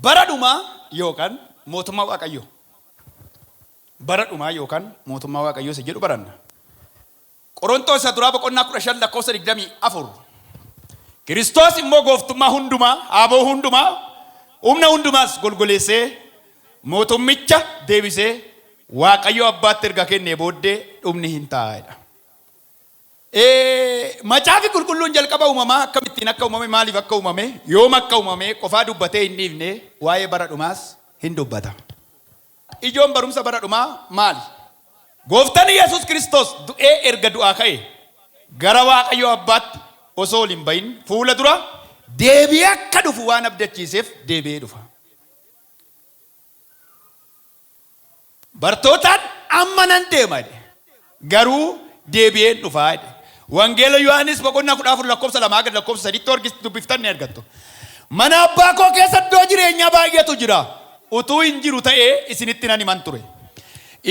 bara dhumaa yookaan mootummaa Waaqayyoo. Bara dhumaa yookaan mootummaa Waaqayyoo isa jedhu baranna. Qorontoos isa duraa boqonnaa 15 lakkoofsa 24. Kiristoos immoo gooftummaa hundumaa, aboo hundumaa, humna hundumaas golgoleessee mootummicha deebisee Waaqayyoo abbaatti erga kennee booddee dhumni hin taa'edha. Macaafi qulqulluun jalqaba uumamaa akkamittiin akka uumame, maaliif akka uumame, yoom akka uumame qofaa dubbatee hin dhiifne waa'ee bara dhumaas hin dubbata. Ijoon barumsa bara dhumaa maali? Gooftaan Yesuus Kiristoos du'ee erga du'aa ka'e gara Waaqayyoo abbaatti osoo hin bahin fuula dura deebi'ee akka dhufu waan abdachiiseef deebi'ee dhufa. Bartootaan amma nan deema garuu deebi'ee dhufaa. Wangeela Yohaannis boqonnaa 14 lakkoofsa 2 gad lakkoofsa 3 dubbiftan ni argattu. Mana abbaa koo keessa iddoo jireenyaa baay'eetu jira. Utuu hin jiru ta'ee isinitti nan himan ture.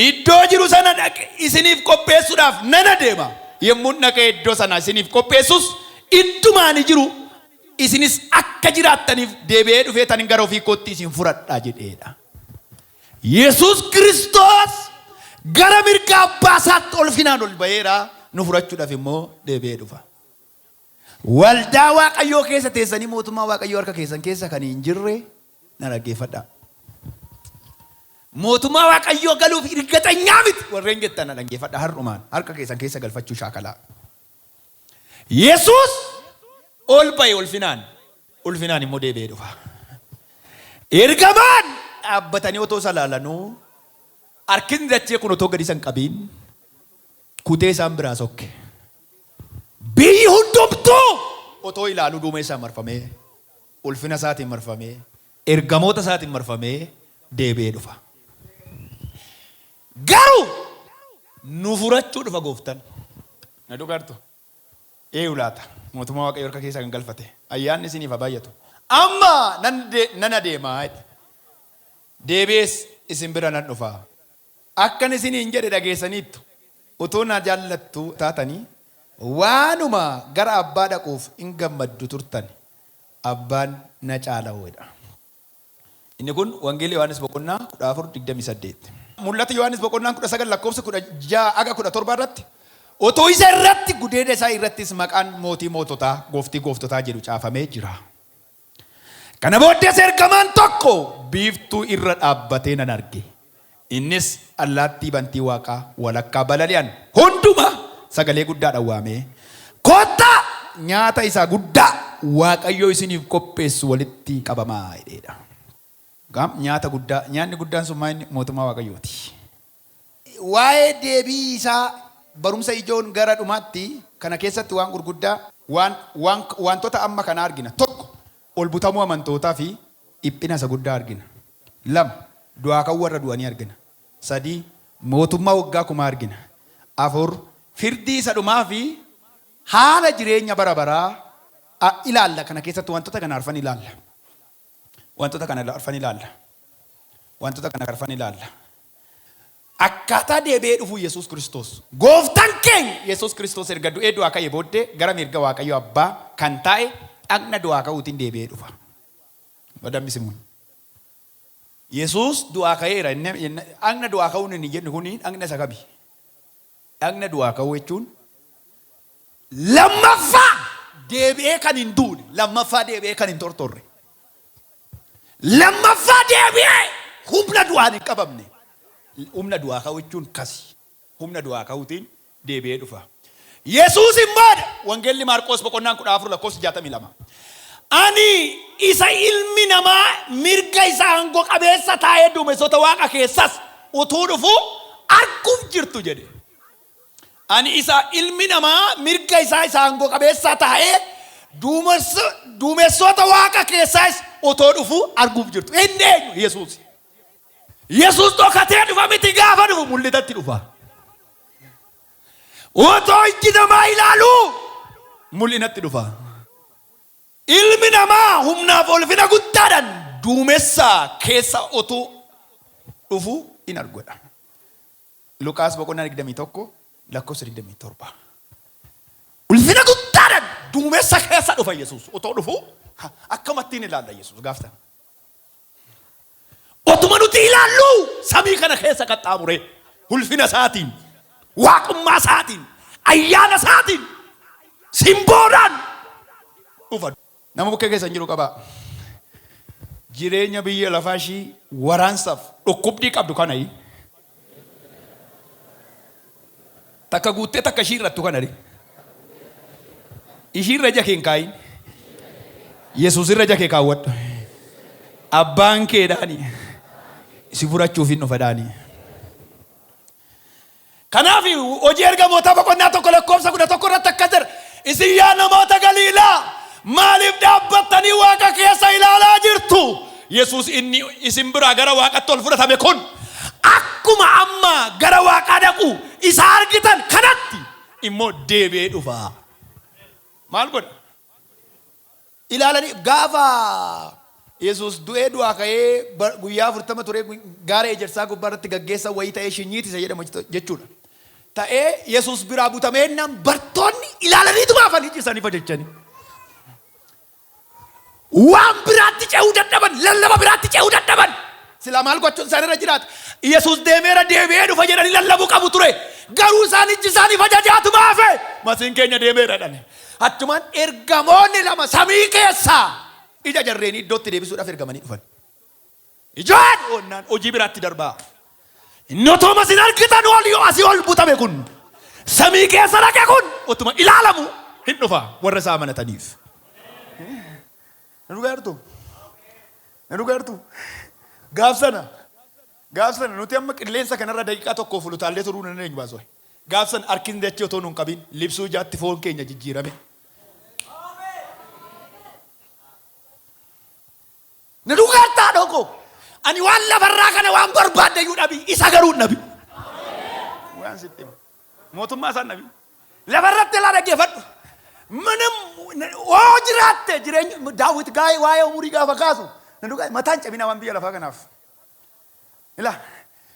Iddoo jiru sana dhaqe isiniif qopheessuudhaaf nan adeema. Yemmuu dhaqee iddoo sana isiniif qopheessus iddumaan jiru isinis akka jiraattaniif deebi'ee dhufee tan gara ofii kootti isin fudhadhaa jedheedha. Yesuus Kiristoos gara mirga abbaa isaatti ulfinaan ol ba'eera. Nu fudhachuudhaaf immoo deebi'ee dhufa. Waldaa Waaqayyoo keessa teessanii mootummaa Waaqayyoo harka keessan keessa kan hin jirre na dhaggeeffadhaa. Mootummaa Waaqayyoo galuuf hirkateenyaa miti warreen jettan na dhaggeeffadhaa. Har'umaan harka keessan keessa galfachuu shaakalaa. Yesuus ol ba'e ulfinaan immoo deebi'ee dhufa. Ergamaan dhaabbatanii otoo isa laalanuu harkinni dachee kun otoo gadi san qabiin kutee isaan biraa sokke. Biyyi hundumtuu otoo ilaaluu duumessaan marfamee, ulfina isaatiin marfamee, ergamoota isaatiin marfamee deebi'ee dhufa. Garuu nu furachuu dhufa gooftaan. Na dhugaartu. Laata mootummaa Waaqayyoo harka keessaa kan galfate. Ayyaanni isiniif haa baay'atu. Amma nan adeemaa. Deebi'ees isin bira nan dhufa. Akkan isiniin jedhe dhageessaniittu. Utuu na jaallattu taatanii waanuma gara abbaa dhaquuf hin gammaddu turtan abbaan na caala'uudha. Inni kun wangeela Yohaannis boqonnaa 14:28. Mul'ata Yohaannis boqonnaa 19 lakkoofsa 16-17 irratti otoo isa irratti gudeeda isaa irrattis maqaan mootii moototaa, gooftii gooftotaa jedhu caafamee jira. Kana booddees ergamaan tokko biiftuu irra dhaabbatee nan arge. Innis allaattii bantii Waaqaa walakkaa balali'an hunduma sagalee guddaadhaan waamee kottaa nyaata isaa guddaa Waaqayyoo isiniif qopheessu walitti qabamaa jedheedha. Nyaanni guddaan sun mootummaa Waaqayyooti. Waa'ee deebii isaa barumsa ijoon gara dhumaatti kana keessatti waan gurguddaa wantoota amma kana argina. Tokko ol butamuu amantootaa fi dhiphina isa guddaa argina. 2 du'aa ka'uu warra du'anii argina. 3 mootummaa waggaa 1000 argina. 4 firdii isa dhumaa fi haala jireenya bara baraa ilaalla. Kana keessatti wantoota kana arfan ilaalla. Akkaataa deebi'ee dhufu Yesuus Kiristoos. Gooftaan keenya Yesuus Kiristoos erga du'ee du'aa ka'ee booddee gara mirga Waaqayyoo abbaa kan taa'e dhagna du'aa ka'uutiin deebi'ee dhufa. Badambisimuun. Yesuus du'aa ka'eera. Dhagna du'aa ka'uun inni jennu kuni dhagna isa kabi. Dhagna du'aa ka'uu jechuun lammaffaa deebi'ee kan hin duune, lammaffaa deebi'ee kan hin tortorre, lammaffaa deebi'ee humna du'aan hin qabamne. Humna du'aa ka'uu jechuun kasi. Humna du'aa ka'uutiin deebi'ee dhufa. Yesuus immoo wangeelli Maarqos boqonnaan 14 lakkoofsa 62. Ani isa ilmi namaa mirga isaa aangoo qabeessa taa'ee duumessoota Waaqa keessas utuu dhufu arguuf jirtu jedhe. Ani isa ilmi namaa mirga isaa aangoo qabeessa taa'ee duumessoota Waaqa keessas utuu dhufu arguuf jirtu. Inni eenyu? Yesuus. Yesuus dhokatee dhufa miti, gaafa dhufu mul'atatti dhufa. Otoo ijji namaa ilaalu mul'inatti dhufa. Ilmi namaa humnaaf ulfina guddaadhaan duumessaa keessa utuu dhufu in arguudha. Luqaas boqonnaa 21 lakkoofsa 27. Ulfina guddaadhaan duumessa keessa dhufa Yesuus. Otoo dhufu akkamittiin ilaalla Yesuus gaafatan. Otuma nuti ilaallu samii kana keessa qaxxaamure ulfina isaatiin, waaqummaa isaatiin, ayyaana isaatiin, simboodhaan dhufa. Nama bukkee keessa hin jiru qaba. Jireenya biyya lafaa ishii waraansaaf dhukkubbii qabdu kana takka guuttee takka ishii irrattu kana ishii irra jakee hin kaayin. Yesuus irra jakee kaawwadhu. Abbaan keedhaani si furachuuf hin dhufadhaani. Kanaaf hojii ergamoota boqonnaa tokko lakkoofsa 11 irratti akka jira. Isin yaa namoota Galiilaa maaliif dhaabbattanii Waaqa keessa ilaalaa jirtu? Yesuus inni isin biraa gara Waaqatti ol fudhatame kun akkuma amma gara Waaqaa dhaqu isa argitan kanatti immoo deebi'ee dhufa. Maal godha? Ilaalanii gaafa Yesuus du'ee du'aa ka'ee guyyaa 40 ture gaara ejersaa gubbaarratti gaggeessa wayii ta'ee shinyiiti isa jedhamu jechuudha. Ta'ee Yesuus biraa butamee nam bartoonni ilaalanii tumaafanii cisanii fajjechanii. Waan biraatti ce'uu dadhaban, lallaba biraatti ce'uu dadhaban. Sila maal gochuun isaanirra jiraata? Yesuus deemeera deebi'ee dhufa jedhanii lallabuu qabu ture. Garuu isaan iji isaanii fajajaatu maafe. Masiin keenya deemeera dhane. Achumaan ergamoonni lama samii keessaa ija jarreenii iddootti deebisuudhaaf ergamanii dhufan. Ijaan oonnaan hojii biraatti darbaa. Inni otoo masiin argitan asii ol butame kun samii keessa dhaqe kun otuma ilaalamu hin dhufa warra isaa amanataniif. Na dhugaartu. Gaaf sana nuti amma qilleensa kanarra daqiiqaa tokkoof utaallee turuu nan eenyu baasoo. Gaaf sana harkin dachee otoo nuun qabin libsuu ijaatti foon keenya jijjiirame. Na dhugaartaa dhoko. Ani waan lafarraa kana waan barbaadde iyyuu dhabi isa garuu nabi. Waan sitti mootummaa isaan nabi. Lafarratti ilaa dhaggeeffadhu. Manam jiraatte jireenya Daawit gaa'ee waa'ee umurii gaafa kaasu na dhugaa mataan cabina waan biyya lafaa kanaaf. Ilaa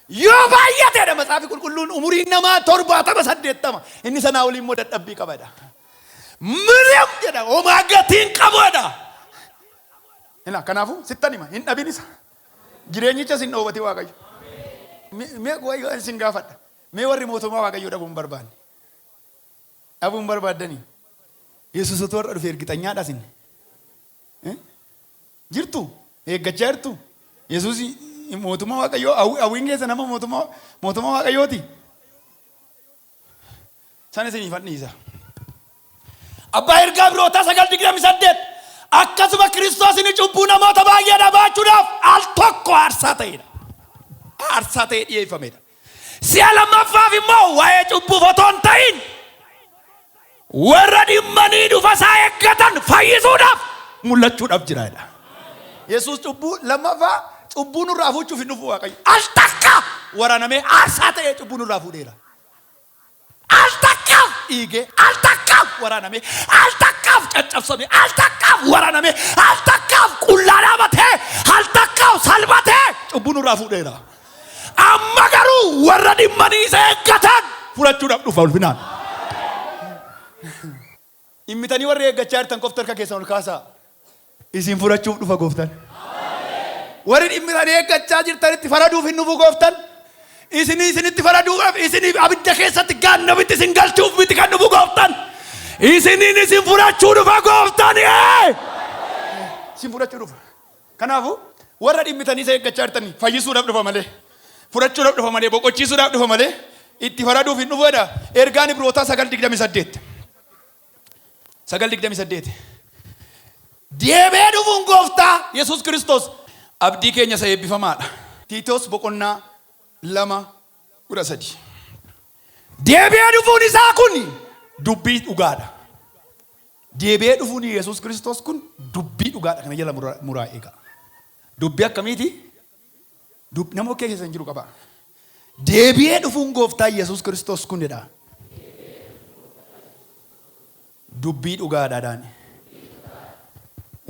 yoo baay'ateedha matsaafi qulqulluun umuriin namaa 70-80 inni sanaa olii immoo dadhabbii qabadha. Miriam jedha homaa gatiin qabadha. Ilaa kanaafuu sittan hima hin dhabin isa. Jireenyicha sin dhoowwate Waaqayyo. Mee Waaqayyo sin gaafadha. Mee warri mootummaa Waaqayyoo dhabuun barbaanne. Dhabuun barbaaddanii. Yesuus otoo warra dhufe ergixanyaadha sin. Jirtu eeggachaa jirtu. Yesuus mootummaa Waaqayyoo hawwiin keessa nama mootummaa Waaqayyooti. Sana isinii fadhiisa. Abbaa ergaa birootaa 9:28 akkasuma Kiristoos inni cubbuu namoota baay'ee baachuudhaaf al tokko aarsaa ta'edha. Aarsaa ta'ee dhiyeeffamedha. Si'a lammaffaaf immoo waa'ee cubbuu otoo hin ta'in warra dhimmanii dhufa isaa eeggatan fayyisuudhaaf mul'achuudhaaf jiraadha. Yesuus cubbuu lammaffaa cubbuu nurraa fuuchuuf hin dhufu Waaqayyo. Al takka waraanamee aarsaa ta'ee cubbuu nurraa fuudheera. Al takkaaf dhiigee, al takkaaf waraanamee, al takkaaf caccabsamee, al takkaaf waraanamee, al takkaaf qullaa dhaabatee, al takkaaf salphatee cubbuu nurraa fuudheera. Amma garuu warra dhimmanii isa eeggatan fudhachuudhaaf dhufa ulfinaan. Immitanii warri eeggachaa jirtan qofti harka keessan ol kaasaa. Isin fudhachuuf dhufa gooftan. Warri dhimmitanii eeggachaa jirtanitti faraduuf hin dhufu gooftan. Isinitti faraduudhaaf isinii abidda keessatti gaannabitti isin galchuuf miti kan dhufu gooftan. Isin fudhachuu dhufa gooftan. Isin fudhachuu dhufa. Kanaafuu warra dhimmitanii isa eeggachaa jirtan fayyisuudhaaf dhufa malee, fudhachuudhaaf dhufa malee, boqochiisuudhaaf dhufa malee itti faraduuf hin dhufedha. Ergaan Ibrootaa 9:28. 9:28. Deebee dhufuun gooftaa Yesuus Kiristoos abdii keenya isa eebbifamaadha. Tiitoos boqonnaa 2:13. Deebee dhufuun isaa kun dubbii dhugaadha. Deebee dhufuun Yesuus Kiristoos kun dubbii dhugaadha. Kana jala muraa eega. Dubbii akkamiiti? Nama okkee keessa hin jiru qaba. Deebee dhufuun gooftaa Yesuus Kiristoos kun jedha. Dubbii dhugaadhaan.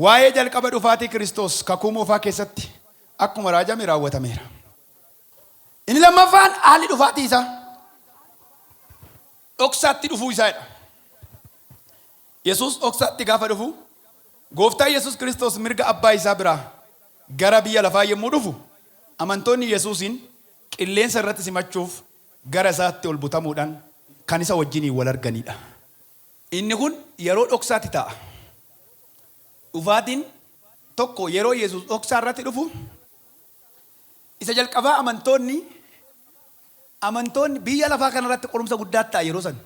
Waa'ee jalqaba dhufaatii Kiristoos kakuu moofaa keessatti akkuma raajame raawwatameera. Inni lammaffaan haalli dhufaatii isaa dhoksaatti dhufuu isaadha. Yesuus dhoksaatti gaafa dhufu gooftaa Yesuus Kiristoos mirga abbaa isaa biraa gara biyya lafaa yommuu dhufu amantoonni Yesuusin qilleensa irratti simachuuf gara isaatti ol butamuudhaan kan isa wajjin wal arganidha. Inni kun yeroo dhoksaatti ta'a. Dhufaatiin tokko yeroo Yesuus dhoksaa irratti dhufu isa jalqabaa amantoonni biyya lafaa kana irratti qorumsa guddaa ta'a yeroo san.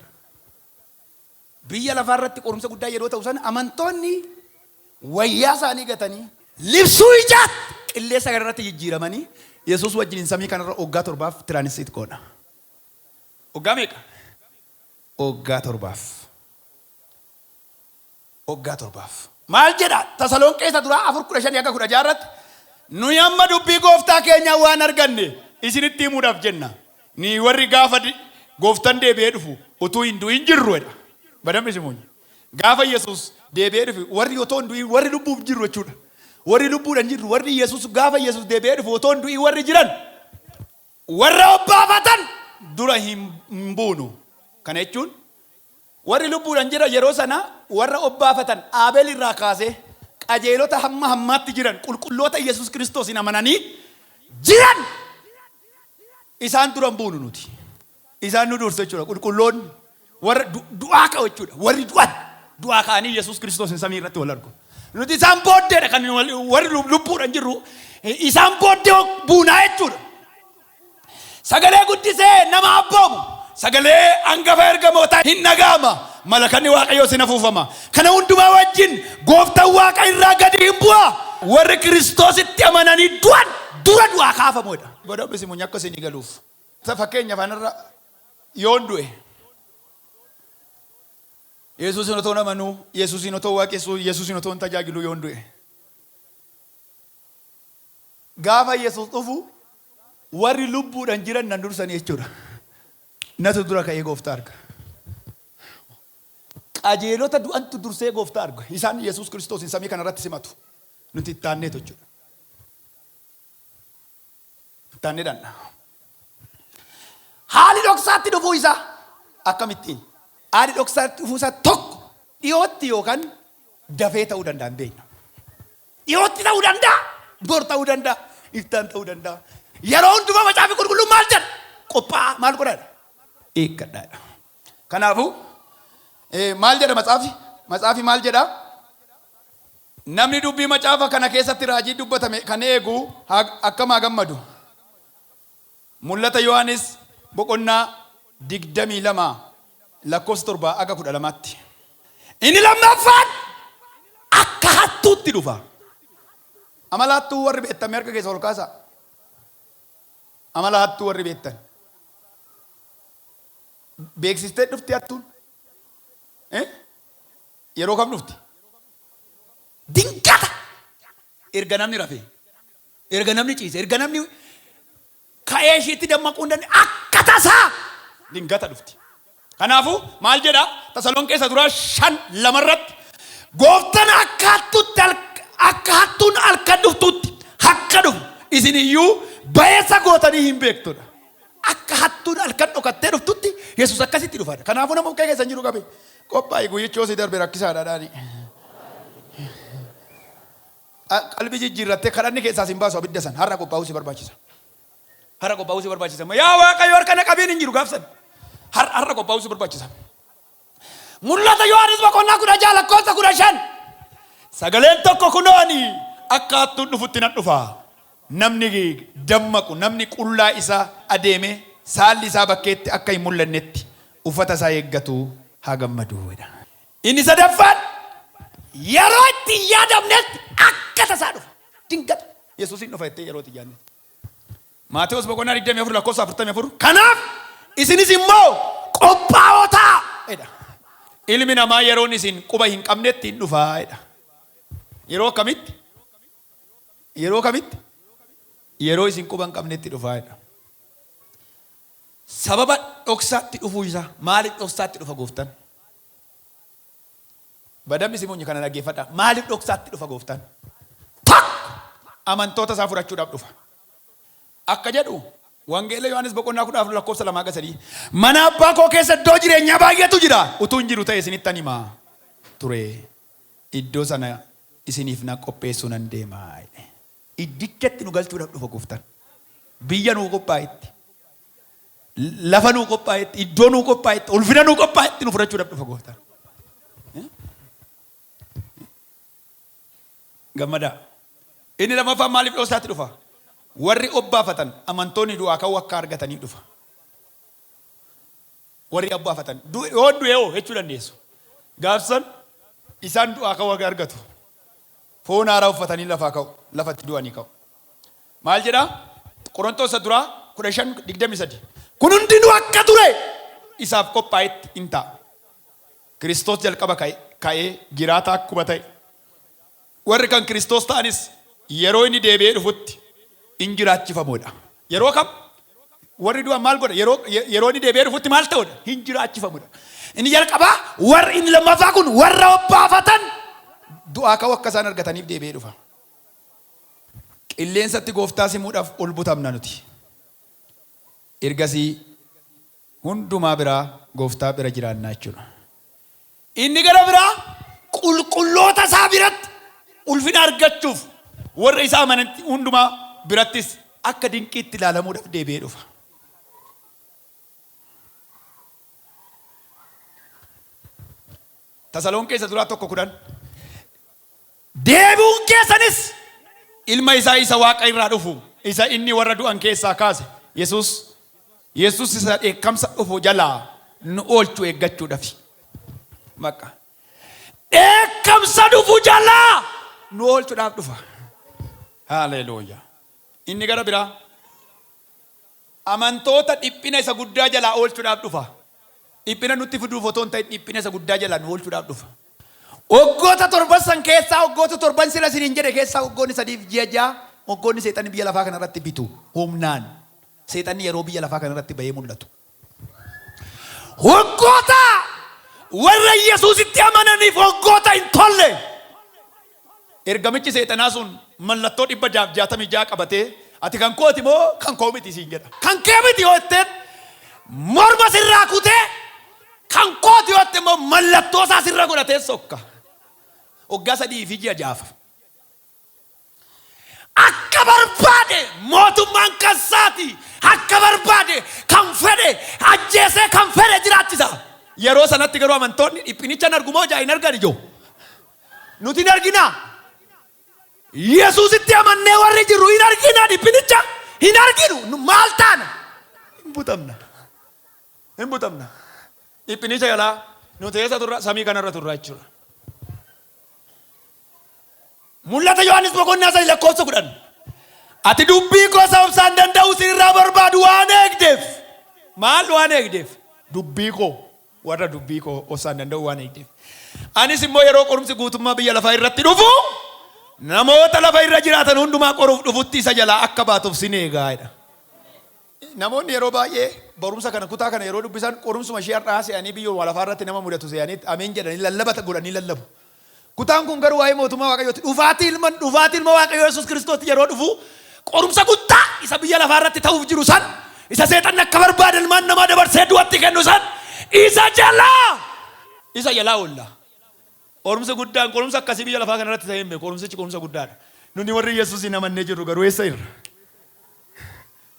Biyya lafaa irratti qorumsa guddaa yeroo ta'u san amantoonni wayyaa isaanii gatanii libsuu ijaatti qilleensa kana irratti jijjiiramanii Yesuus wajjin samii kana irra waggaa 7 tiraansiit godha. Waggaa meeqa? Waggaa 7. Waggaa 7. Maal jedha Tasalonqeessa duraa 4:15-16 irratti nuyi amma dubbii gooftaa keenya waan arganne isinitti himuudhaaf jenna. Ni warri gaafa gooftaan deebi'ee dhufu utuu hin du'in jirruudha. Badamni simuun gaafa Yesuus deebi'ee dhufu warri otoo hin du'in warri lubbuuf jirru jechuudha. Warri lubbuudhaan jirru warri Yesuus gaafa Yesuus deebi'ee dhufu otoo hin du'in warri jiran warra obbaafatan dura hin buunu. Kana jechuun warri lubbuudhaan jira yeroo sana warra obbaafatan Abeel irraa kaasee qajeelota hamma hammaatti jiran qulqulloota Yesuus Kiristoos amananii jiran isaan duran buunu nuti. Isaan nu dursa jechuudha. Qulqulloonni warra du'aa ka'u jechuudha. Warri du'aa ka'anii Yesuus Kiristoos samii irratti wal argu. Nuti isaan booddeedha kan warri lubbuudhaan jirru isaan booddee buunaa jechuudha. Sagalee guddisee nama abboomu sagalee hangafa ergamootaa hin dhaga'ama. Malakanni Waaqayyoo sin afuufama. Kana hundumaa wajjin gooftaan Waaqa irraa gadi hin bu'a. Warri Kiristoositti amananii dura du'aa kaafamuudha. Badhaadhi simuun akka isin galuuf. Fakkeenyaaf anarra yoon du'e Yesuusin otoo amanuu, Yesuusin otoo waaqessuu, Yesuusin otoo tajaajiluu yoon du'e. Gaafa Yesuus dhufu warri lubbuudhaan jiran nan dursanii jechuudha. Natu dura ka'ee gooftaa arga. Qajeelota du'antu dursee gooftaa arga. Isaan Yesuus Kiristoos samii kana irratti simatu. Nuti itti aanneetu jechuudha. Itti aanneedhaan. Haali dhoksaatti dhufuu isaa akkamittiin? Haali dhoksaatti dhufuu isaa tokko dhiyootti yookaan dafee ta'uu danda'an beekna. Dhiyootti ta'uu danda'a, bor ta'uu danda'a, iftaan ta'uu danda'a. Yeroo hundumaa macaafi qulqulluun maal jedha? Qophaa'a maal godhaadha? Eeggadhaadha. Kanaafuu maal jedha macaafi? Macaafi maal jedha? Namni dubbii macaafa kana keessatti raajii dubbatame kan eegu akkam haa gammadu. Mul'ata Yohaanis boqonnaa 22 lakkoofsa 7-12. Inni lammaffaan akka hattuutti dhufa. Amala hattuu warri beektan erga keessa ol kaasa. Amala hattuu warri beektan. Beeksistee dhufti hattuun. Yeroo kam dhufti? Dingata. Erga namni rafee. Erga namni ciise. Erga namni ka'ee isheetti dammaquu hin dandeenye akka tasaa dingata dhufti. Kanaafuu maal jedha Tasalonqeessa duraa 5:2 irratti gooftaan akka hattuun halkan dhuftutti akka dhufu isin iyyuu bayeessa gootanii hin beektudha. Akka hattuun halkan dhokattee dhuftutti Yesuus akkasitti dhufaadha. Kanaafuu nama bukkee keessa jiru qabe qophaa'e guyyichi osii darbe rakkisaadha dhaani. Qalbii jijjiirrattee kadhanni keessaa sin baasu abidda san har'a qophaa'uu si barbaachisa. Har'a qophaa'uu si barbaachisa. Yaa Waaqayyo harkana qabiin hin jiru gaafsan. Har'a qophaa'uu si barbaachisa. Mul'ata Yohaanis boqonnaa 16 lakkoofsa 15. Sagaleen tokko kunooni akka hattuun dhufutti nan dhufa. Namni dammaqu namni qullaa isaa adeeme saalli isaa bakkeetti akka hin mul'annetti uffata isaa eeggatu haa gammaduudha. Inni sadaffaan yeroo itti hin yaadamnetti akka tasaa dhufa. Dingata Yesuusin dhufa jettee yeroo itti hin yaadnetti. Maatewos boqonnaa 24 lakkoofsa 44. Kanaaf isinis immoo qophaa'oo ta'aa. Ilmi namaa yeroon isin quba hin qabnetti hin dhufaa. Yeroo akkamitti? Yeroo kamitti? Yeroo isin quba hin qabnetti dhufaa. Sababa dhoksaatti dhufuu isaa maaliif dhoksaatti dhufa gooftaan? Badamni simuun kana dhaggeeffadha. Maaliif dhoksaatti dhufa gooftaan? Amantoota isaa fudhachuudhaaf dhufa. Akka jedhu wangeela Yohaanis boqonnaa 14 lakkoofsa 2-3 mana abbaa koo keessa iddoo jireenyaa baay'eetu jira. Utuu hin jiru ta'e isinitti himaa ture. Iddoo sana isiniif na qopheessuu nan deema. Iddichatti nu galchuudhaaf dhufa gooftaan. biyya nuu qophaa'etti, lafa nuu qophaa'etti, iddoo nuu qophaa'etti, ulfina nuu qophaa'etti nu fudhachuudhaaf dhufa gooftaan. Gammadaa. Inni lammaffaan maaliif dhoosaatti dhufa? Warri obbaafatan amantoonni du'aa ka'uu akka argatanii dhufa. Warri obbaafatan yoo du'e hoo jechuu dandeessu. Gaafsan isaan du'aa ka'uu akka argatu. Foon haaraa uffatanii lafaa ka'u, lafatti du'anii ka'u. Maal jedhaa? Qorontoos duraa 15:23. Kun hundinuu akka ture isaaf qophaa'etti hin ta'a. Kiristoos jalqaba ka'ee jiraataa akkuma ta'e. Warri kan Kiristoos ta'anis yeroo inni deebi'ee dhufutti hin jiraachifamuudha. Yeroo kam? Warri du'an maal godha? Yeroo inni deebi'ee dhufutti maal ta'uudha? Hin jiraachifamuudha. Inni jalqabaa warri inni lammaffaa kun warra obbaafatan du'aa ka'uu akka isaan argataniif deebi'ee dhufa. Qilleensatti gooftaa simuudhaaf ol butamna nuti. Ergasii hundumaa biraa gooftaa bira jiraannaa jechuudha. Inni gara biraa qulqulloota isaa biratti ulfina argachuuf warra isaa amanatti hundumaa birattis akka dinqiitti ilaalamuudhaaf deebi'ee dhufa. Tasalonqeessa duraa 1:10. Deebi'uun keessanis ilma isaa isa Waaqa irraa dhufu isa inni warra du'an keessaa kaase Yesuus isa dheekkamsa dhufu jalaa nu oolchu eeggachuudhaaf. Maqaa dheekkamsa dhufu jalaa nu oolchuudhaaf dhufa. Haleluuyaa. Inni gara biraa amantoota dhiphina isa guddaa jalaa oolchuudhaaf dhufa. Dhiphina nutti fiduuf otoo hin ta'in dhiphina isa guddaa jalaa nu oolchuudhaaf dhufa. Waggoota 7 san keessaa waggoota 7 sila isiniin jedhe keessaa waggoonni 3 fi 6 waggoonni seexanni biyya lafaa kanarratti bitu humnaan seexanni yeroo biyya lafaa kanarratti bahee mul'atu. Waggoota warra Yesuusitti amananiif waggoota hin tolle. Ergamichi seexanaa sun mallattoo 666 qabatee ati kan kooti moo kan koo miti siin jedha. Kan kee miti yoo jetteen morma sirraa kutee kan kooti yoo jetteen moo mallattoo isaa sirra godhatee sokka. Waggaa 3 fi 6. Akka barbaade mootummaan kansaati. Akka barbaade kan fedhe ajjeesee kan fedhe jiraachisa. Yeroo sanatti garuu amantoonni dhiphinicha hin argu moo hin argan ijoo. Nuti hin arginaa. Yesuusitti amannee warri jirru hin arginaa dhiphinicha hin arginu. Maal taana? Hin butamna. Dhiphinicha jalaa nuti eessa turra? Samii kanarra turra jechuudha. Mul'ata Yohaannis 9:10. Ati dubbii gosa obsaan danda'u sirraa barbaadu waan eegdeef. Maal waan eegdeef? Dubbii koo warra dubbii koo obsaan danda'u waan eegdeef. Anis immoo yeroo qorumsi guutummaa biyya lafaa irratti dhufu namoota lafa irra jiraatan hundumaa qoruuf dhufutti isa jalaa akka baatuuf sin eegaadha. Namoonni yeroo baay'ee barumsa kana kutaa kana yeroo dubbisan qorumsuma ishee har'aa se'anii biyya lafaa irratti nama mudatu se'anii ameen jedhanii lallabata godhanii lallabu. Kutaan kun garuu waa'ee mootummaa Waaqayyooti. Dhufaatii ilma Waaqayyoo Yesuus Kiristoos yeroo dhufu qorumsa guddaa isa biyya lafaa irratti ta'uuf jiru san isa seexanni akka barbaade ilmaan namaa dabarsee du'atti kennu san isa jalaa oolla. Qorumsa guddaan qorumsa akkasii biyya lafaa kana irratti ta'ee hin beeku. Qorumsichi qorumsa guddaadha. Nuni warri Yesuusin amannee jirru garuu eessa jirra?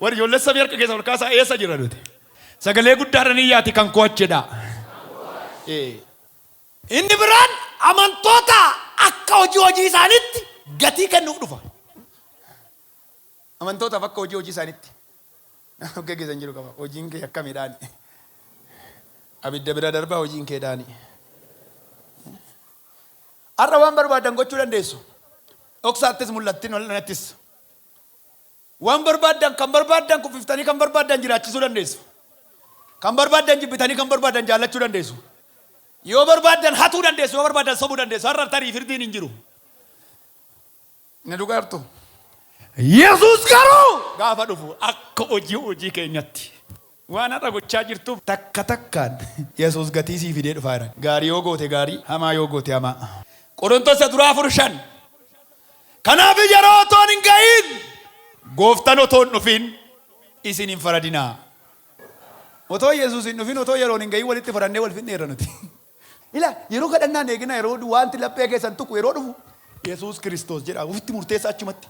Warri ijoollee samii harka keessa olkaasaa eessa jira nuti? Sagalee guddaadhaan iyyaati kan ko'achedha. Inni biraan amantoota akka hojii isaaniitti gatii kennuuf dhufa. Amantootaaf akka hojii isaaniitti. Gaggeessan jiru qaba. Hojiin kee akka midhaani. Abidda bira darbaa hojiin kee daani. Har'a waan barbaadan gochuu dandeessu. Dhoksaattis mul'attiin wal'anattis. Waan barbaadan kan barbaadan kuffiftanii kan barbaadan jiraachisuu dandeessu. Kan barbaadan jibbitanii kan barbaadan jaallachuu dandeessu. Yoo barbaadan hatuu dandeessu, yoo barbaadan sobuu dandeessu. Har'a tarii firdiin hin jiru. Na dhugaartu. Yesuus garuu gaafa dhufu akka hojii keenyatti. Waan har'a gochaa jirtuuf takka takkaan Yesuus gatii sii fidee dhufaa jira. Gaarii yoo goote gaarii, hamaa yoo goote hamaa. Qorontoos duraa 4:5. Kanaaf yeroo otoon hin ga'iin gooftaan otoon dhufin isin hin faradinaa. Otoo Yesuus hin dhufin otoo yeroon hin ga'iin walitti farannee wal fixneerra nuti. Ila yeroo kadhannaan eegina yeroo wanti laphee keessan tuqu yeroo dhufu Yesuus Kiristoos jedha ofitti murteessa achumatti.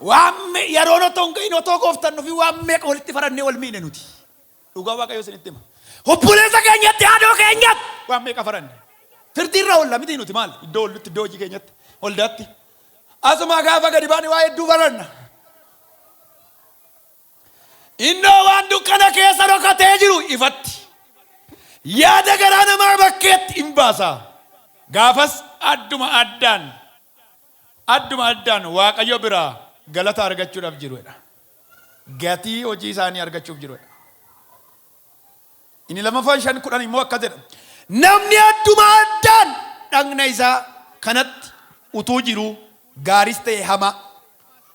Waamme yeroo noton inoto gooftan nufi waamme walitti farannee wal miine nuti. Dhugaa Waaqayyoo isinitti hima. Obboleessa keenyatti haadhoo keenyatti waamme qafaranne. Firdiirra olla miti nuti maal iddoo ollutti iddoo hojii keenyatti waldaatti. Asuma gaafa gadi baane waa hedduu baranna. Innoo waan dukkana keessa dhokatee jiru ifatti. Yaada garaa namaa bakkeetti hin baasa. Gaafas adduma addaan Waaqayyo biraa galata argachuudhaaf jiruudha. Gatii hojii isaanii argachuuf jiruudha. Inni lamaffaan 5:10 immoo akka jedha. Namni adduma addaan dhagna isaa kanatti utuu jiru gaaris ta'e hamaa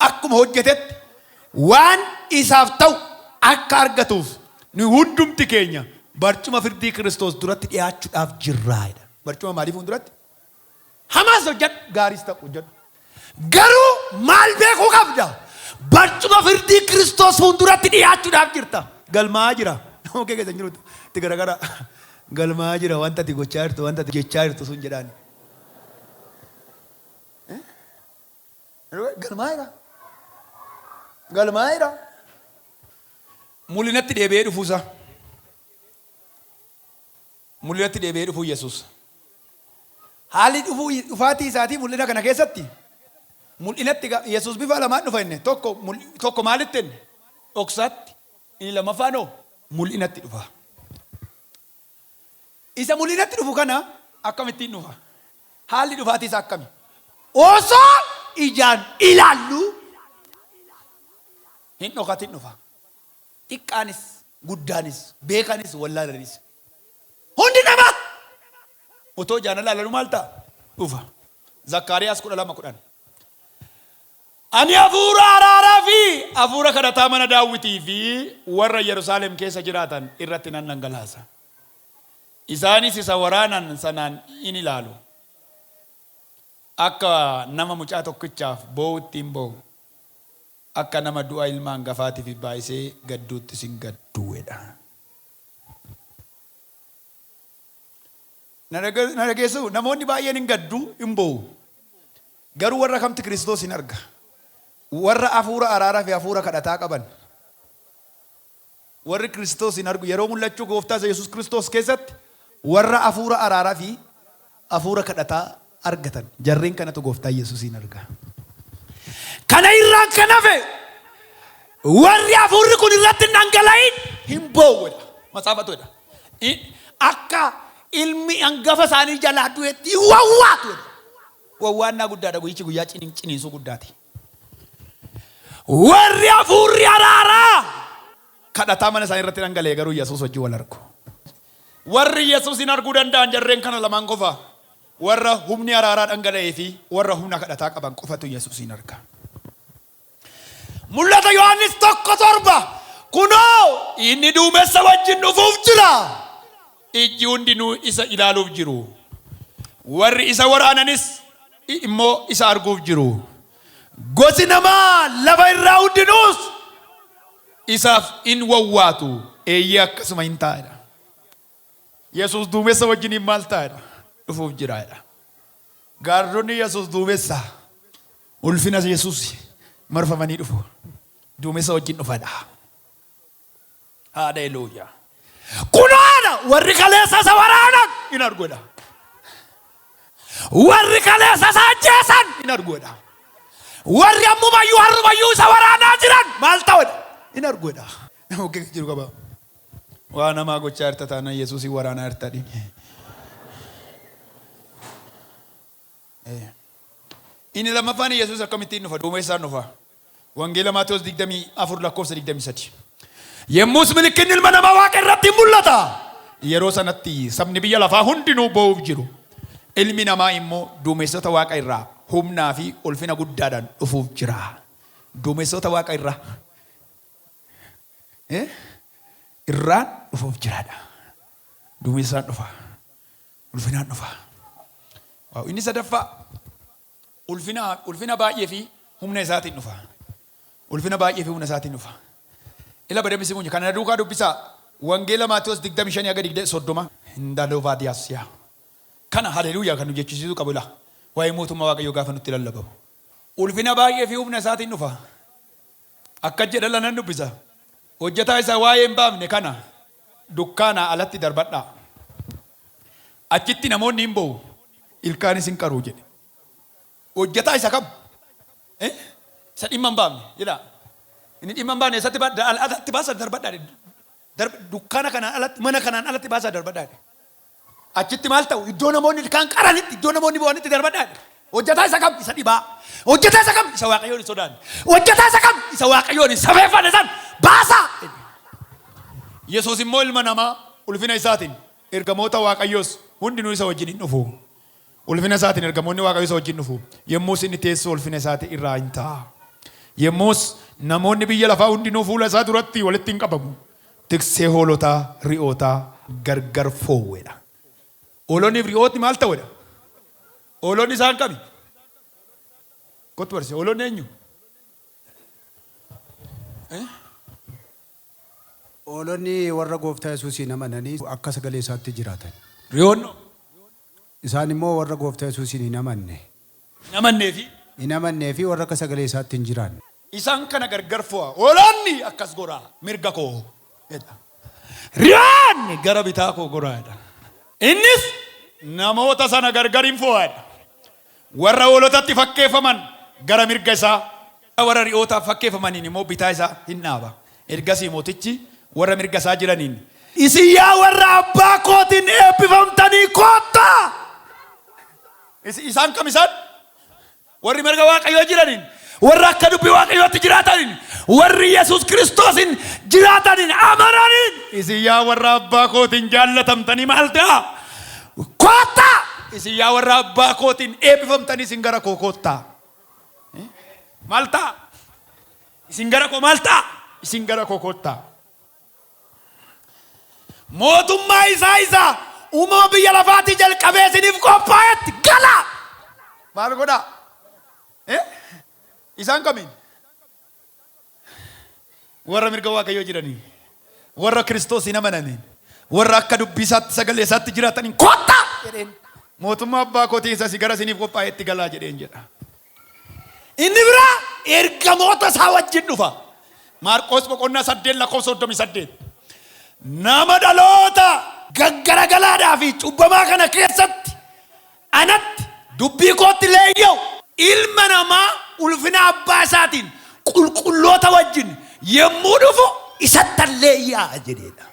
akkuma hojjetetti waan isaaf ta'u akka argatuuf nu hundumti keenya barcuma firdii Kiristoos duratti dhiyaachuudhaaf jirraayidha. Barcuma maaliif hunduratti? Hamaas hojjedhu gaaris ta'u hojjedhu. Garuu maal beekuu qabda? Barcuma firdii Kiristoos hunduratti dhiyaachuudhaaf jirta. Galmaa jira. Ookee keessa jiru itti garagara. Galmaa jira wanta ati gochaa jirtu wanta ati jechaa jirtu sun jedhaan. Galmaa jira. Galmaa jira. Mul'inatti deebi'ee dhufuusa. Mul'inatti deebi'ee dhufuu Yesuus. Haalli dhufaatii isaatii mul'ina kana keessatti. Mul'inatti Yesuus bifa lamaan dhufa inni. Tokko maalitti inni? Dhoksaatti. Inni lamaffaanoo mul'inatti dhufa. Isa mul'inatti dhufu kana akkamittiin dhufa? Haalli dhufaatii isaa akkami? Osoo ijaan ilaallu hin dhokatin dhufa. Xiqqaanis guddaanis beekanis wallaalanis hundi nama otoo ijaan ilaalu maal ta'a? Dhufa. Zakkaariyaas 12:10. Ani hafuura araaraa fi hafuura kadhataa mana Daawitii fi warra Yerusaalem keessa jiraatan irratti nan dhangalaasa. Isaanis isa waraanan sanaan in ilaalu. Akka nama mucaa tokkichaaf boo'u ittiin boo'u. Akka nama du'a ilma hangafaatiif baay'isee gadduutti sin gadduudha. Na dhageessu namoonni baay'een hin gaddu hin boo'u. Garuu warra kamti Kiristoos hin arga. Warra hafuura araaraa fi hafuura kadhataa qaban. Warri Kiristoos hin argu yeroo mul'achuu gooftaa Yesuus Kiristoos keessatti warra hafuura araaraa fi hafuura kadhataa argatan. Jarreen kanatu gooftaa Yesuus hin arga. Kana irraan kan hafe warri hafuurri kun irratti dhangala'in hin boo'udha. Matsaafatuudha. Akka ilmi hangafa isaanii jalaa du'etti wawwaatuudha. Wawwaannaa guddaadha guyyichi guyyaa ciniinsuu guddaati. Warri hafuurri araaraa kadhataa mana isaanii irratti dhangala'e garuu Yesuus wajjin wal argu. Warri Yesuus hin arguu danda'an jarreen kana lamaan qofa. Warra humni araaraa dhangala'ee fi warra humna kadhataa qaban qofatu Yesuus hin arga. Mul'ata Yohaannis 1:7 kunoo inni duumessa wajjin dhufuuf jira. Ijji hundinuu isa ilaaluuf jiru. Warri isa waraananis immoo isa arguuf jiru. Gosi namaa lafa irraa hundinuus isaaf in wawwaatu eeyyee akkasuma hin taa'edha. Yesuus duumessa wajjin maal taa'edha? Dhufuuf jiraadha. Gaarronni Yesuus duumessa ulfina Yesuus marfamanii dhufu. Duumessa wajjin dhufadha. Haleluuyaa. Kunaana warri kaleessa isa waraanan in arguudha. Warri kaleessa isa ajjeesan in arguudha. Warri ammumayyuu harrumayyuu isa waraanaa jiran maal ta'udha? In arguudha. Okkee jiru qaba. Waa namaa gochaa jirta taanaan Yesuus waraanaa jirtadhi. Inni lammaffaan Yesuus akkamittiin dhufa? Duumessaan dhufa. Wangeela Maatewos 24:23. Yemmus milikinni ilma namaa Waaqa irratti mul'ata. Yeroo sanatti sabni biyya lafaa hundinuu boo'uuf jiru. Ilmi namaa immoo duumessota Waaqa irraa humnaa fi ulfina guddaadhaan dhufuuf jira. Duumessota Waaqa irraa irraan dhufuuf jiraadha. Duumessaan dhufa. Ulfinaan dhufa. Inni sadaffaa ulfina baay'ee fi humna isaatiin dhufa. Ulfina baay'ee fi humna isaatiin dhufa. Ila badamisi munya kana duukaa dubbisaa. Wangeela Maatewos 25:30 hindaloo baadiyyaas. Kana haleluuyaa kan nu jechisiisu qabu ila. Waa'ee mootummaa Waaqayyoo gaafa nutti lallabamu. Ulfina baay'ee fi humna isaatiin dhufa. Akka jedha lanan dubbisa. Hojjetaa isa waa'ee hin baafne kana dukkaana alatti darbadhaa. Achitti namoonni hin boo'u. Ilkaanis hin qaruu jedhe. Hojjetaa isa kam? Isa dhimma hin baafne jedha. Inni dhimma hin baafne isatti alatti baasaa darbadhaa. Dukkaana kanaan alatti mana kanaan alatti baasaa darbadhaa. Achitti maal ta'u? Iddoo namoonni ilkaan qaranitti, iddoo namoonni boo'anitti darbadhaa. Hojjetaa isa kam? Isa dhibaa. Hojjetaa isa kam? Isa Waaqayyoon hin sodaanne. Hojjetaa isa kam? Isa Waaqayyoon hin safeeffanne san baasaa. Yesuus immoo ilma namaa ulfina isaatiin ergamoota Waaqayyoos hundinuu isa wajjin hin dhufu. Ulfina isaatiin ergamoonni Waaqayyoo isa wajjin dhufu. Yommus inni teessoo ulfina isaatii irraa hin taa'a. Yommus namoonni biyya lafaa hundinuu fuula isaa duratti walitti hin qabamu. Tiksee hoolotaa, ri'ootaa gargar foowweedha. Hoolonni fi ri'ootni maal ta'uudha? Hoolonni isaan kami? Kottu barsiise. Hoolonni eenyu? Hoolonni warra gooftaa Yesuusiin amananii akka sagalee isaatti jiraatan. Ri'oonni isaan immoo warra gooftaa Yesuusiin hin amanne. Hin amannee fi warra akka sagalee isaatti hin jiraanne. Isaan kana gargar fo'a. Hoolonni akkas goraa mirga koo. Ri'oonni gara bitaa koo goraadha. Innis namoota sana gargar hin fo'aadha. Warra hoolotatti fakkeeffaman gara mirga isaa, warra ri'ootaaf fakkeeffamaniin immoo bitaa isaa hin dhaaba. Ergasii mootichi warra mirga isaa jiraniin, isin yaa warra abbaa kootiin eebbifamtanii koottaa. Isaan kam isaan? Warri mirga Waaqayyoo jiraniin, warra akka dubbii Waaqayyootti jiraataniin, warri Yesuus Kiristoosin jiraataniin amananiin, isin yaa warra abbaa kootiin jaallatamtanii maal ta'a? Koottaa. Isin yaa warra abbaa kootiin eebbifamtanii isin gara koo koottaa. Maal ta'a? Isin gara koo maal ta'a? Isin gara koo koottaa. Mootummaa isaa uumama biyya lafaatii jalqabee isiniif qophaa'etti gala. Maal godhaa? Isaan kamiin? Warra mirga Waaqayyoo jiranii, warra Kiristoosiin amananiin, warra akka dubbii isaatti sagalee isaatti jiraataniin koottaa jedheen. Mootummaa abbaa kootii isa si gara isiniif qophaa'etti galaa jedheen jedha. Inni biraa ergamoota isaa wajjin dhufa. Maarqos boqonnaa 8:38. Nama dhaloota gaggaragalaadhaa fi cubbamaa kana keessatti anatti dubbii kootti leeyya'u ilma namaa ulfina abbaa isaatiin qulqulloota wajjin yemmuu dhufu isatti leeyya'a jedheedha.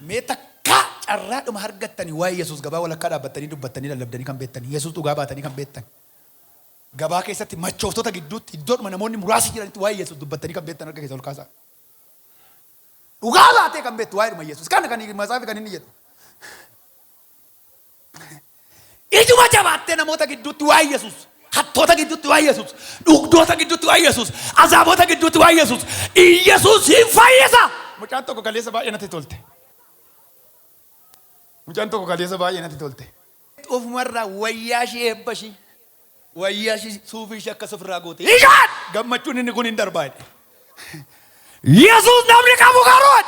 Mee takka carraadhuma argattanii waa'ee Yesuus gabaa walakkaa dhaabbattanii dubbattanii lallabdanii kan beektanii Yesuus dhugaa baatanii kan beektan. Gabaa keessatti machooftota gidduutti iddoodhuma namoonni muraasni jiranitti waa'ee Yesuus dubbattanii kan beektan harka keessa ol kaasaa. Dhugaa baatee kan beektu waa'ee Yesuus kana kan Matsaafi kan inni jedhu. Ijuma jabaattee namoota gidduutti waa'ee Yesuus, hattoota gidduutti waa'ee Yesuus, dhugdoota gidduutti waa'ee Yesuus, azaabota gidduutti waa'ee Yesuus. Yesuus hin fayyisa. Mucaan tokko kaleessa baay'ee natti tolte. Mucaan tokko kaleessa baay'ee natti tolte. Ofumarraa wayyaa ishee eebba ishee, wayyaa ishee suufii ishee akkas ofirraa goote. Ishaan gammachuun inni kun hin darbaadhe. Yesuus namni qabu garuu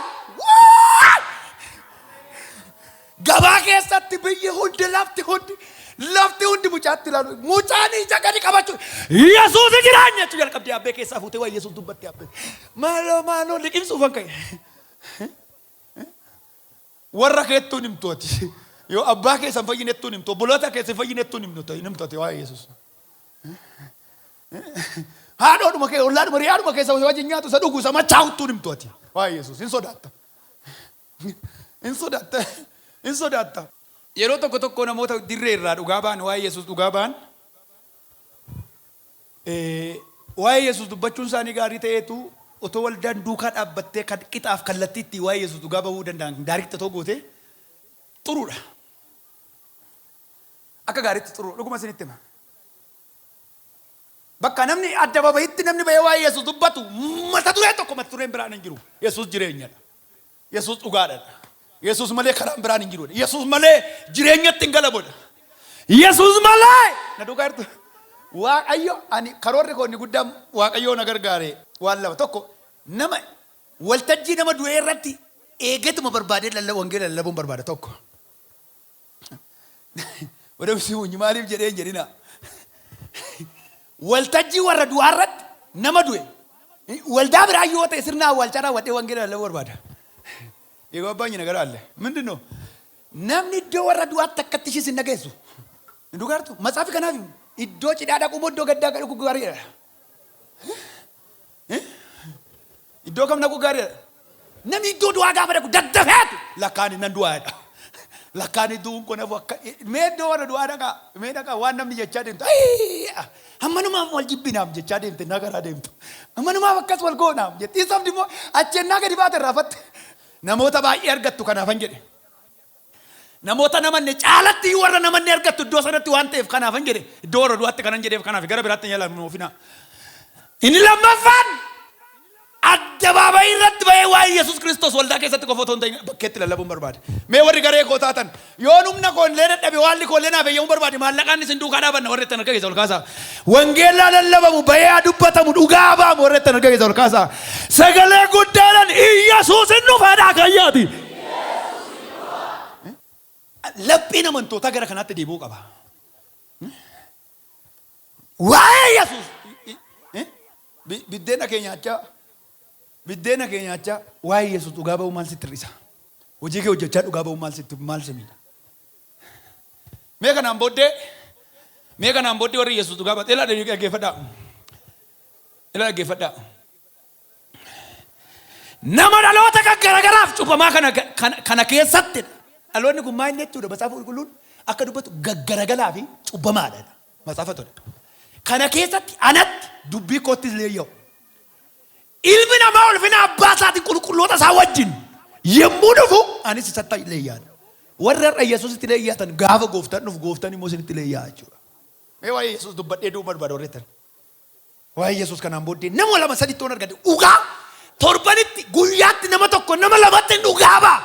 gabaa keessatti biyyi hundi lafti hundi mucaatti ilaalu mucaan ija gadi qabachuu Yesuus jiraanya jechuun jalqabdee abbee keessaa fuutee waa'ee Yesuus dubbatte abbee maaloo liqimsuufan ka'e warra keettuun himtooti yoo abbaa keessan fayyinettuun himtoo boloota keessan fayyinettuun himtooti waa'ee Yesuus haadhoodhuma kee ollaadhuma riyaadhuma keessa wajjin nyaatu isa dhuguu isa machaa'uttuun himtooti waa'ee Yesuus hin sodaata. Yeroo tokko namoota dirree irraa dhugaa ba'an waa'ee Yesuus dhugaa ba'an waa'ee Yesuus dubbachuun isaanii gaarii ta'eetu otoo waldaan duukaa dhaabbattee kan qixaaf kallattiitti waa'ee Yesuus dhugaa ba'uu danda'an daariitti otoo goote xuruudha. Akka gaariitti xuruudha dhuguma isinitti hima. Bakka namni addabaabayitti namni ba'ee waa'ee Yesuus dubbatu mata-duree tokko mata-dureen biraan hin jiru. Yesuus jireenyadha. Yesuus dhugaadha. Yesuus malee karaan biraan hin jirudha. Yesuus malee jireenyatti hin galabudha. Yesuus malee na dhugaa jirtu. Waaqayyo ani karoorri koo inni guddaan Waaqayyoo na gargaare waan lama tokko nama waltajjii nama du'ee irratti eegatuma barbaadee wangeela lallabuun barbaada tokko. Wadamsi hunyi maaliif jedhee hin jedhina. Waltajjii warra du'aa irratti nama du'e waldaa biraa yoo ta'e sirna awwaalchaa wadhee wangeela lallabuu barbaada. Egaa abbaan nyina gara alle. ምንድን ነው? Namni iddoo warra du'aatti akkatti ishii sin dhageessu. Dhugaartu matsaafi kanaaf iddoo cidhaa dhaquu moo iddoo gaddaa dhaquu gaariidha. Iddoo kam dhaquu gaariidha. Namni iddoo du'aa gaafa dhaqu daddafeetu lakkaan nan du'aadha. Lakkaan du'uun kun akka mee iddoo warra du'aa dhaqaa mee dhaqaa waan namni jechaa deemtu. Ammanumaaf wal jibbinaaf jechaa deemte nagaraa deemtu. Ammanumaaf akkas wal goonaaf jetti sabdi immoo achennaa gadi baate irraafatte. Namoota baay'ee argattu kanaafan jedhe. Namoota namanne caalatti warra namanne argattu iddoo sanatti waan ta'eef kanaafan jedhe. Iddoo warra du'aatti kanan jedheef kanaaf gara biraatti hin yaalamnu ofinaa. Inni lammaffaan addabaabayii irratti bahee waa'ee Yesuus Kiristoos waldaa keessatti qofa otoo hin ta'in bakkeetti lallabuun barbaade. Mee warri garee koo taatan yoo humna koo illee dadhabe waalli koo illee naaf eeyyamuun barbaade maallaqaan isin duukaa dhaabanna warri ittiin harka keessa ol kaasaa. Wangeelaa lallabamu bahee dubbatamu dhugaa ba'amu warri ittiin harka keessa ol kaasaa. Sagalee guddaadhaan Yesuus hin dhufeedhaa kayyaati. Laphiin amantootaa gara kanaatti deebi'uu qaba. Waa'ee Yesuus biddeena keenyaachaa waa'ee Yesuus dhugaa ba'uu maal sitti hir'isa? Hojii kee hojjechaa dhugaa ba'uu maal si miidha? Mee kanaan booddee warri Yesuus dhugaa ba'u ilaa dhaggeeffadhaa. Nama dhaloota garagaraaf cufamaa kana keessatti dhaloonni kun maal jechuudha? Matsaafa Qulqulluun akka dubbatu gaggaragalaa fi cubbamaadha. Matsaafa tole. Kana keessatti anatti dubbii koottis leeyya'u. Ilmi namaa ulfina abbaa isaatiin qulqulloota isaa wajjin yemmuu dhufu anis isatti leeyyaadha. Warri har'a Yesuusitti leeyyaatan gaafa gooftaan dhufu gooftaan immoo isinitti leeyyaa jechuudha. Mee waa'ee Yesuus dubbadhee duuba barbaada warreettan. Waa'ee Yesuus kanaan booddee nama lama sadiitti waan argate dhugaa torbanitti guyyaatti nama tokko nama lamatti dhugaa ba'a.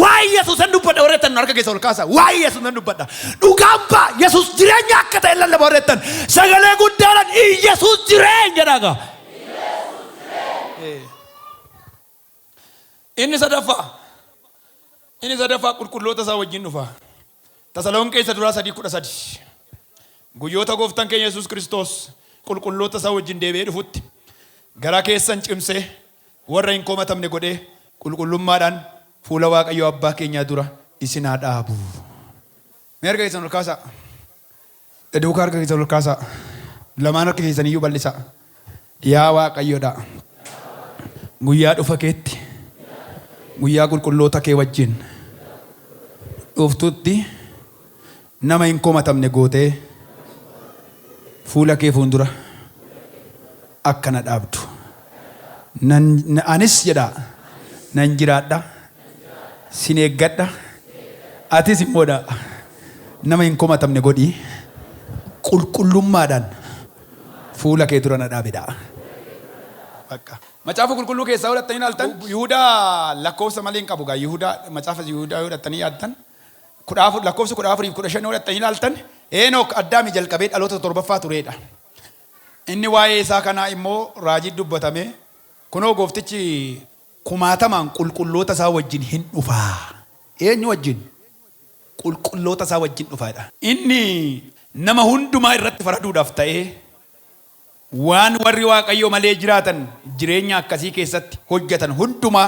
Waa'ee Yesuus nan dubbadha warreettan harka keessa ol kaasa. Waa'ee Yesuus nan dubbadha. Dhugaan ba'a. Yesuus jireenya akka ta'e lallaba warreettan. Sagalee guddaadhaan Yesuus jireenya dhagaa. Inni sadaffaa qulqulloota isaa wajjin dhufa. Tasaloniqee duraa 3:13. Guyyoota gooftaan keenya Yesuus Kiristoos qulqulloota isaa wajjin deebi'ee dhufutti garaa keessan cimsee warra hin komatamne godhee qulqullummaadhaan fuula Waaqayyoo abbaa keenyaa dura isin haa dhaabu. Mee harka keessan ol kaasaa. Duukaa harka keessan ol kaasaa. Lamaan harka keessan iyyuu bal'isaa. Yaa Waaqayyoodha. Guyyaa dhufa keetti guyyaa qulqulloota kee wajjin dhuftutti nama hin komatamne gootee fuula kee fuuldura akkana dhaabdu. Anis jedha nan jiraadha sin eeggadha atis immoodha nama hin komatamne godhii qulqullummaadhaan fuula kee dura na dhaabedha. Macaafa qulqulluu keessaa fudhattanii ilaaltan Yihuudaa lakkoofsa malee hin qabu gaa macaafa Yihuudaa fudhattanii yaaddan lakkoofsa 14 15 fudhattanii ilaaltan Enook Addaamii jalqabee dhaloota torbaffaa tureedha. Inni waa'ee isaa kanaa immoo raajii dubbatame kunoo gooftichi kumaatamaan qulqulloota isaa wajjin hin dhufaa. Eenyu wajjin? Qulqulloota isaa wajjin dhufaadha. Inni nama hundumaa irratti faraduudhaaf ta'ee waan warri Waaqayyoo malee jiraatan jireenya akkasii keessatti hojjetan hundumaa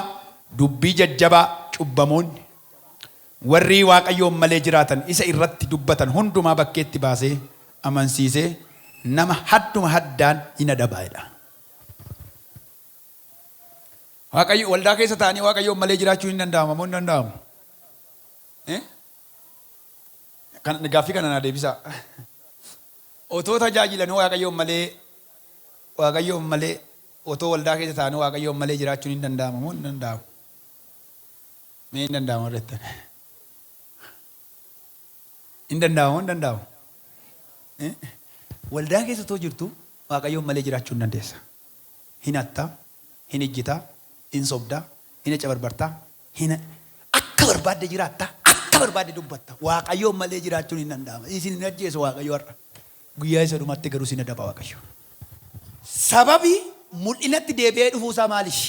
dubbii jajjabaa cubbamoonni warri Waaqayyoo malee jiraatan isa irratti dubbatan hundumaa bakkeetti baasee amansiisee nama hadduma haddaan hin adabaa'edha. Waaqayyo waldaa keessa taa'anii Waaqayyoo malee jiraachuu hin danda'amu moo hin danda'amu? Gaaffii kana naa deebisaa. Otoo tajaajilanii Waaqayyoo malee otoo waldaa keessa taa'anii Waaqayyoo malee jiraachuun hin danda'amu moo hin danda'amu? Mee hin danda'amu irratti? Hin danda'amu moo hin danda'amu? Waldaa keessa otoo jirtu Waaqayyoo malee jiraachuu hin dandeessa. Hin hattaa, hin ejjitaa, hin sobdaa, hin cabarbartaa, akka barbaadde jiraattaa, akka barbaadde dubbatta. Waaqayyoo malee jiraachuun hin danda'amu. Isin hin ajjeesu Waaqayyoo har'a. Guyyaa isa dhumatti garuu sin adaba Waaqayyo. Sababi mul'inatti deebi'ee dhufuusaa maaliif?